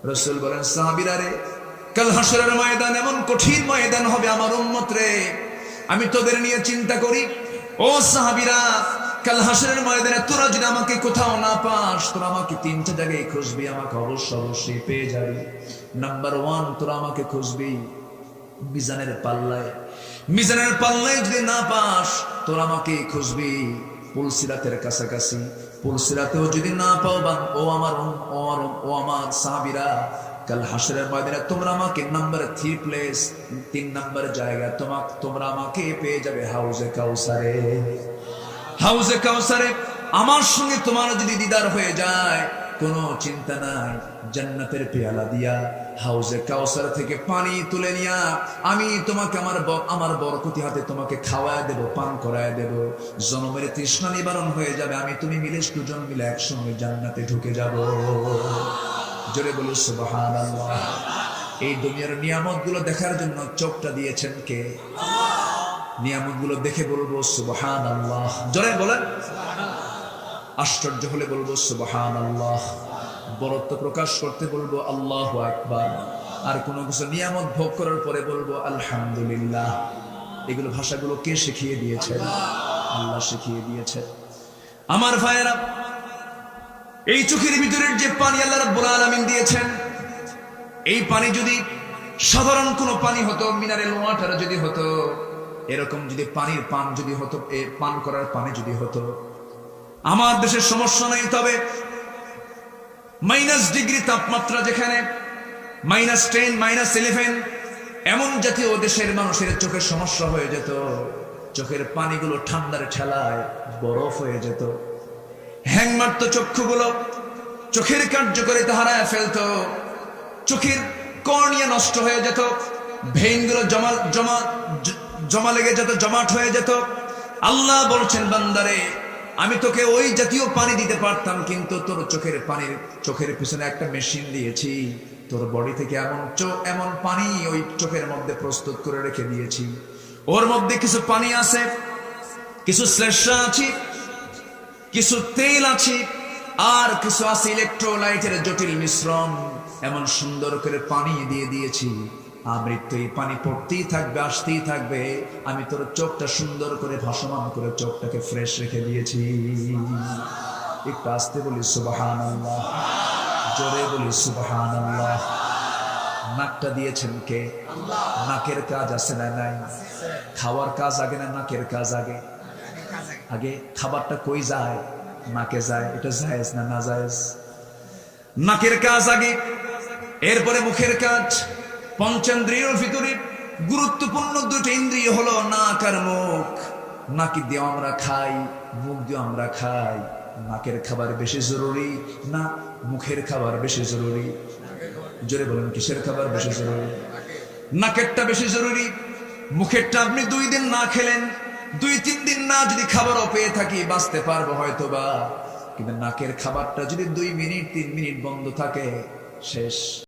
রাসূল বলেন, সাহাবীরা রে, কাল হাসরের ময়দান এমন কঠিন ময়দান হবে আমার উম্মত রে, আমি তোদের নিয়ে চিন্তা করি। ও সাহাবীরা, কাল হাসরের ময়দানে তোরা যদি আমাকে কোথাও না পাস, তোরা আমাকে তিনটা জায়গায় খুঁজবি, আমাকে অবশ্যই পেয়ে যাবি। নাম্বার 1, তোরা আমাকে খুঁজবি মিজানের পাল্লায়। মিজানের পাল্লায় যদি না পাস, তোরা আমাকে খুঁজবি পুলসিরাতের কাছাকাছি। পুলসিরাতেও যদি না পাও, ও আমার সাহাবীরা, কাল হাসরের ময়দানে তোমরা আমাকে নাম্বার 3 প্লেস, 3 নাম্বার জায়গা তোমরা আমাকে পেয়ে যাবে হাউজে কাউসারে। হাউজে কাউসারে আমার সঙ্গে তোমার যদি দিদার হয়ে যায়, কোনো চিন্তা নাই, জান্নাতের পেয়ালা দিয়া হাউজে কাউসার থেকে পানি তুলে নিয়া আমি তোমাকে আমার বরকতি হাতে তোমাকে খাওয়ায় দেব, পান করায় দেব। জনমের তৃষ্ণা নিবারণ হয়ে যাবে, আমি তুমি মিলে দুজন মিলে একসঙ্গে জান্নাতে ঢুকে যাব। জোরে বলি সুবহানাল্লাহ। এই দুনিয়ার নিয়ামতগুলো দেখার জন্য চোখটা দিয়েছেন কে? নিয়ামতগুলো দেখে বলবো সুবহানাল্লাহ। জোরে বলেন। আশ্চর্য হলে বলবো সুবহানাল্লাহ। বরত্ব প্রকাশ করতে বলবো আল্লাহু আকবার। আর কোনো কিছু নিয়ামত ভোগ করার পরে বলবো আলহামদুলিল্লাহ। এগুলো ভাষাগুলো কে শিখিয়ে দিয়েছেন? আল্লাহ শিখিয়ে দিয়েছেন। আমার ভাইয়েরা, এই চোখের ভিতরের যে পানি আল্লাহ রাব্বুল আলামিন দিয়েছেন, এই পানি যদি সাধারণ কোনো পানি হতো, মিনারেল ওয়াটার যদি হতো, এরকম যদি পানির পান যদি হতো, পান করার পানি যদি হতো, আমার দেশের সমস্যা নাই। তবে -ডিগ্রি তাপমাত্রা, যেখানে -10, -11, এমন জাতীয় দেশের মানুষের চোখের সমস্যা হয়ে যেত, চোখের পানিগুলো ঠান্ডার ঠেলায় বরফ হয়ে যেত, হ্যাং মারত চক্ষুগুলো, চোখের কার্যকারিতা হারায় ফেলতো, চোখের কর্নিয়া নষ্ট হয়ে যেত, ভেইনগুলো জমা লেগে যেত, জমাট হয়ে যেত। আল্লাহ বলছেন, বান্দারে, আমি তোকে ওই জাতীয় পানি দিতে পারতাম, কিন্তু তোর চোখের পিছনে একটা মেশিন দিয়েছি, তোর বডি থেকে এমন পানি ওই চোখের মধ্যে প্রস্তুত করে রেখে দিয়েছি। ওর মধ্যে কিছু পানি আছে, কিছু শ্লেষ্মা আছে, কিছু তেল আছে, আর কিছু আছে ইলেকট্রোলাইটের জটিল মিশ্রণ। এমন সুন্দর করে পানি দিয়ে দিয়েছি, আমৃত্যু এই পানি পড়তেই থাকবে, আসতেই থাকবে। আমি তোর চোখটা সুন্দর করে ভাসমান করে চোখটাকে ফ্রেশ রেখে দিয়েছি। একটু আসতে বলি সুবহানাল্লাহ, জোরে বলি সুবহানাল্লাহ। নাকটা দিয়েছেন কে? নাকের কাজ আছে না নাই? খাওয়ার কাজ আগে না নাকের কাজ আগে? আগে খাবারটা কই যায়? নাকে যায়। এটা জায়েজ না নাজায়েজ? নাকের কাজ আগে, এরপরে মুখের কাজ। পঞ্চেন্দ্রিয়ের ভিতরে গুরুত্বপূর্ণ দুটো ইন্দ্রিয় হলো নাক আর মুখ। নাকি দিয়ে আমরা খাই, মুখ দিয়ে আমরা খাই। নাকের খাবার বেশি জরুরি না মুখের খাবার বেশি জরুরি? জোরে বলেন, কিসের খাবার বেশি জরুরি? নাকেরটা বেশি জরুরি। মুখেরটা আপনি 2 দিন না খেলেন, 2-3 দিন না যদি খাবারও পেয়ে থাকি, বাঁচতে পারবো হয়তো বা, কিন্তু নাকের খাবারটা যদি 2 মিনিট 3 মিনিট বন্ধ থাকে, শেষ।